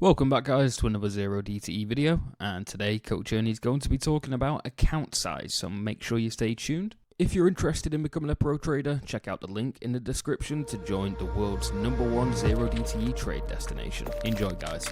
Welcome back guys to another Zero DTE video, and today Coach Ernie is going to be talking about account size, so make sure you stay tuned. If you're interested in becoming a pro trader, check out the link in the description to join the world's #1 Zero DTE trade destination. Enjoy guys.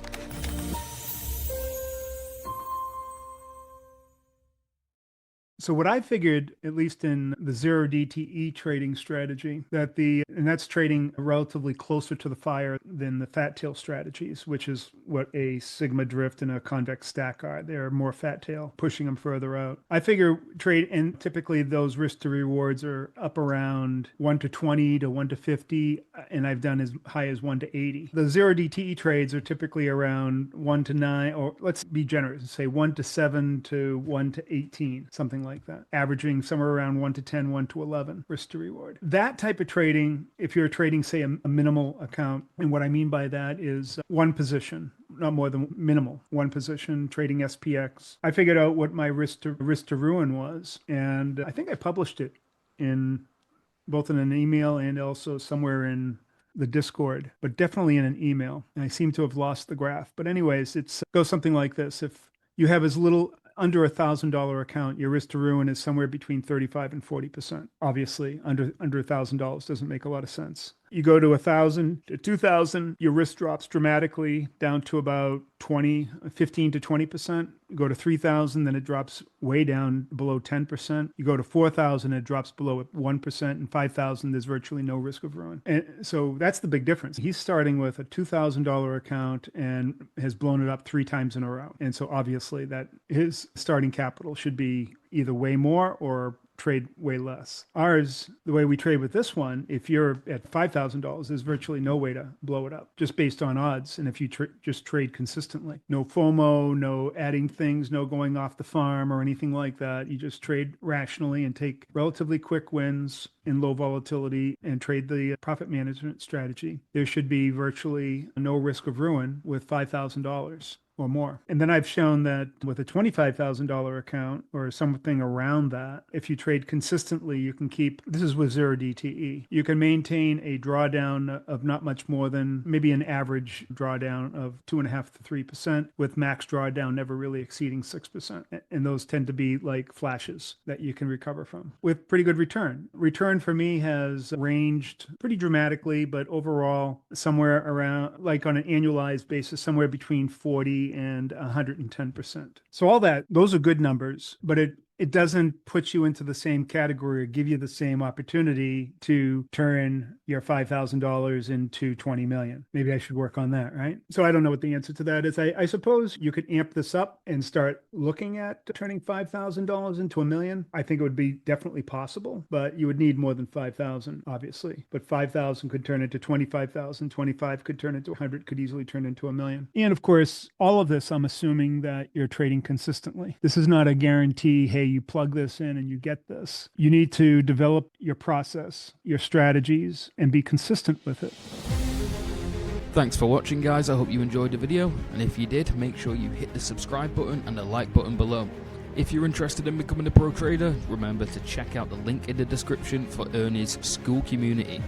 So what I figured, at least in the zero DTE trading strategy, and that's trading relatively closer to the fire than the fat tail strategies, which is what a sigma drift and a convex stack are. They're more fat tail, pushing them further out. I figure and typically those risk to rewards are up around 1 to 20 to 1 to 50, and I've done as high as 1 to 80. The zero DTE trades are typically around 1 to 9, or let's be generous and say 1 to 7 to 1 to 18, something like that, averaging somewhere around 1 to 10, 1 to 11 risk to reward. That type of trading, if you're trading, say, a minimal account, and what I mean by that is one position, not more than minimal, one position, trading SPX. I figured out what my risk to ruin was, and I think I published it in both in an email and also somewhere in the Discord, but definitely in an email. And I seem to have lost the graph. But anyways, it goes something like this. If you have as little under $1,000 account, your risk to ruin is somewhere between 35 and 40%. Obviously, under $1,000 doesn't make a lot of sense. You go to 1,000 to 2,000, your risk drops dramatically down to about 15 to 20%. You go to 3,000, then it drops way down below 10%. You go to 4,000, it drops below 1%, and 5,000, there's virtually no risk of ruin. And so that's the big difference. He's starting with a $2,000 account and has blown it up 3 times in a row. And so obviously that his starting capital should be either way more or trade way less. Ours, the way we trade with this one, if you're at $5,000, there's virtually no way to blow it up just based on odds. And if you just trade consistently, no FOMO, no adding things, no going off the farm or anything like that. You just trade rationally and take relatively quick wins in low volatility and trade the profit management strategy. There should be virtually no risk of ruin with $5,000 or more. And then I've shown that with a $25,000 account or something around that, if you trade consistently, you can keep, this is with zero DTE, you can maintain a drawdown of not much more than maybe an average drawdown of 2.5 to 3%, with max drawdown never really exceeding 6%. And those tend to be like flashes that you can recover from with pretty good return. Return for me has ranged pretty dramatically, but overall somewhere around, like on an annualized basis, somewhere between 40 and 110%. So all that, those are good numbers, but it doesn't put you into the same category or give you the same opportunity to turn your $5,000 into 20 million. Maybe I should work on that, right? So I don't know what the answer to that is. I suppose you could amp this up and start looking at turning $5,000 into $1 million. I think it would be definitely possible, but you would need more than 5,000, obviously. But 5,000 could turn into 25,000, 25 could turn into 100, could easily turn into $1 million. And of course, all of this, I'm assuming that you're trading consistently. This is not a guarantee, hey, you plug this in and you get this. You need to develop your process, your strategies, and be consistent with it. Thanks for watching guys, I hope you enjoyed the video, and if you did, make sure you hit the subscribe button and the like button below. If you're interested in becoming a pro trader, remember to check out the link in the description for Ernie's school community.